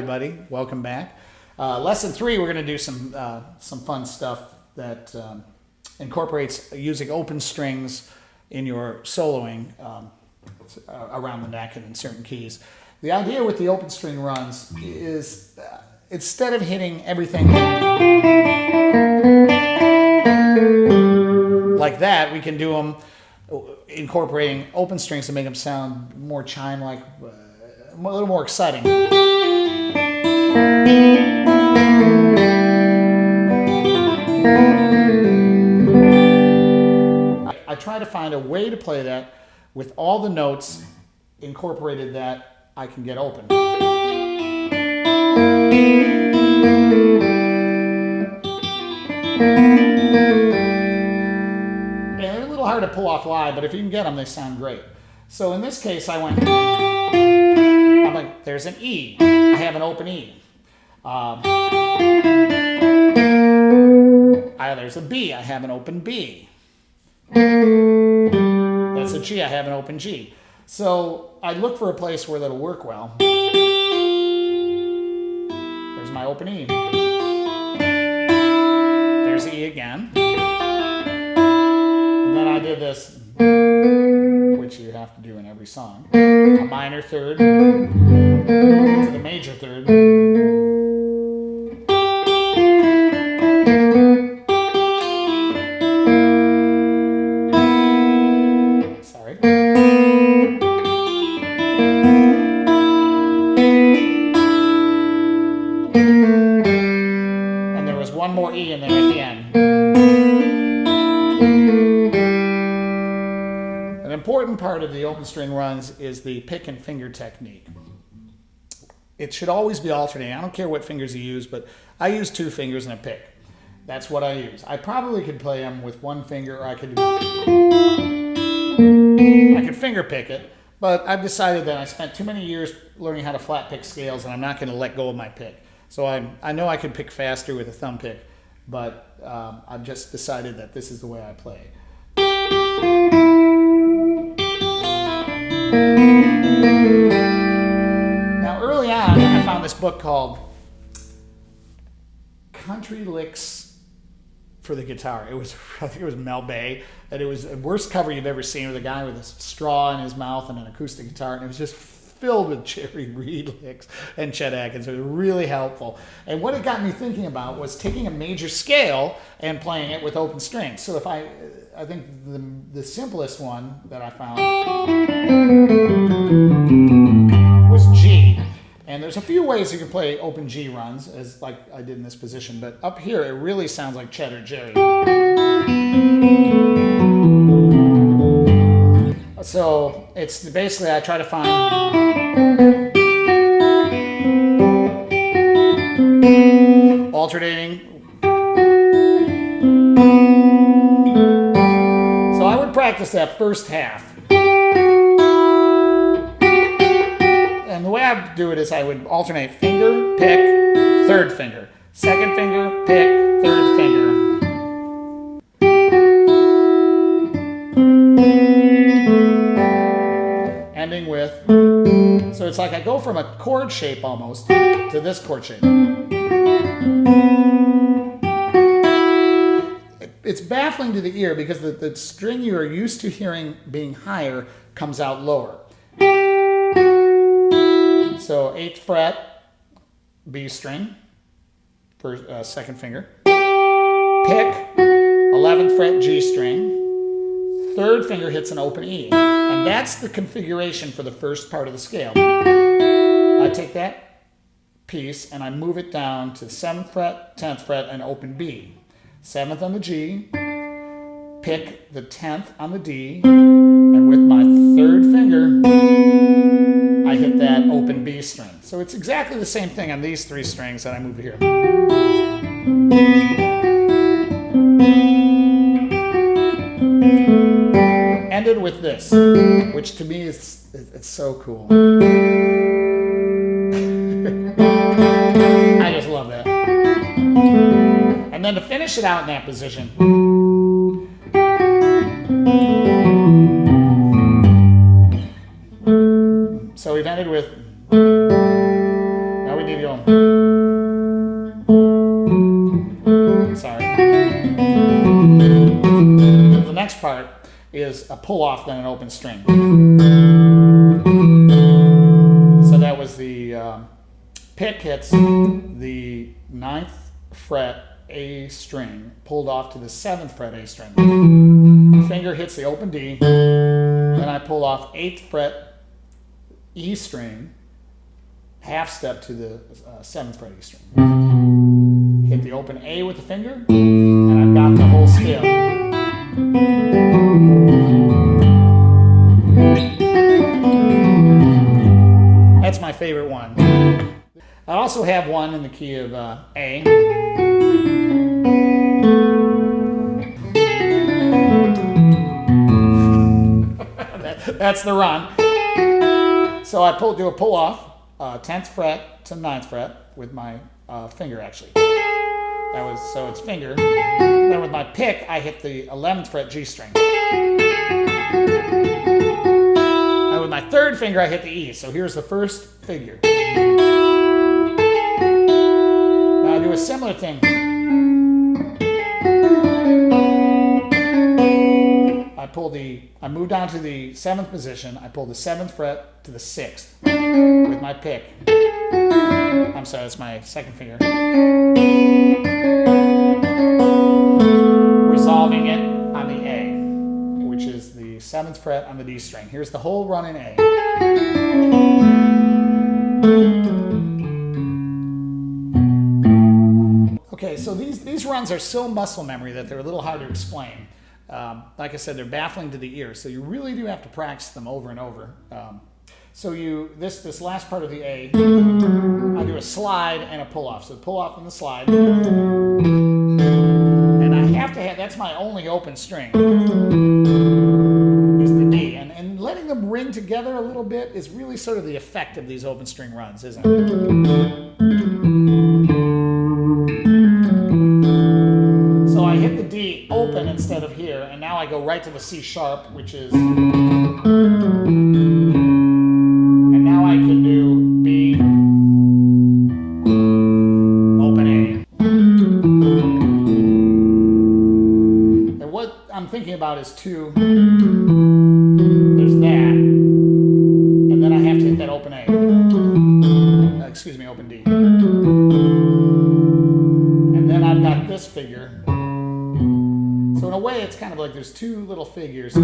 everybody. Welcome back. Lesson 3, we're going to do some fun stuff that incorporates using open strings in your soloing around the neck and in certain keys. The idea with the open string runs is instead of hitting everything like that, we can do them incorporating open strings to make them sound more chime-like, a little more exciting. I try to find a way to play that with all the notes incorporated that I can get open. And they're a little hard to pull off live, but if you can get them, they sound great. So in this case, I'm like, there's an E. I have an open E. There's a B. I have an open B. That's a G. I have an open G. So I look for a place where that'll work well. There's my open E. There's the E again. And then I did this, which you have to do in every song. A minor third to the major third. Sorry. And there was one more E in there at the end. An important part of the open string runs is the pick and finger technique. It should always be alternating. I don't care what fingers you use, but I use 2 fingers and a pick. That's what I use. I probably could play them with 1 finger, or I could finger pick it, but I've decided that I spent too many years learning how to flat pick scales, and I'm not going to let go of my pick. So I know I could pick faster with a thumb pick, but I've just decided that this is the way I play. Now, early on, I found this book called Country Licks for the Guitar. I think it was Mel Bay, and it was the worst cover you've ever seen, with a guy with a straw in his mouth and an acoustic guitar, and it was just filled with Jerry Reed licks and Chet Atkins. It was really helpful. And what it got me thinking about was taking a major scale and playing it with open strings. So if I think the simplest one that I found was G. And there's a few ways you can play open G runs, as like I did in this position, but up here it really sounds like Chet or Jerry. So it's basically, I try to find alternating. So I would practice that first half. And the way I do it is I would alternate finger, pick, third finger, second finger, pick, third finger. Ending with, so it's like I go from a chord shape almost to this chord shape. It's baffling to the ear because the string you are used to hearing being higher comes out lower. So 8th fret, B string, for second finger. Pick, 11th fret, G string. Third finger hits an open E. And that's the configuration for the first part of the scale. I take that piece and I move it down to 7th fret, 10th fret, and open B. 7th on the G, pick the 10th on the D, and with my third finger, I hit that open B string. So it's exactly the same thing on these 3 strings that I move here. Ended with this, which to me is it's so cool. I just love that. And then to finish it out in that position, so we've ended with, now we need to go next part is a pull off, then an open string. So that was the pick hits the 9th fret A string, pulled off to the 7th fret A string. Finger hits the open D, then I pull off 8th fret E string, half step to the 7th fret E string. Hit the open A with the finger, and I've got the whole scale. That's my favorite one. I also have one in the key of A. That's the run. So I do a pull off, 10th fret to 9th fret with my finger actually. So it's finger. Then with my pick, I hit the 11th fret G string. And with my 3rd finger, I hit the E. So here's the first figure. Now I do a similar thing. I move down to the 7th position. I pull the 7th fret to the 6th with my pick. I'm sorry, that's my 2nd finger. Resolving it on the A, which is the 7th fret on the D string. Here's the whole run in A. Okay, so these runs are so muscle memory that they're a little hard to explain. Like I said, they're baffling to the ear, so you really do have to practice them over and over. So this last part of the A, I do a slide and a pull off. So the pull off and the slide, and I have to have, that's my only open string, is the D. And letting them ring together a little bit is really sort of the effect of these open string runs, isn't it? So I hit the D open instead of here, and now I go right to the C sharp, which is, and now I can do B, open A. And what I'm thinking about is there's that, and then I have to hit that open A. Open D. And then I've got this figure. So in a way, it's kind of like there's two little figures.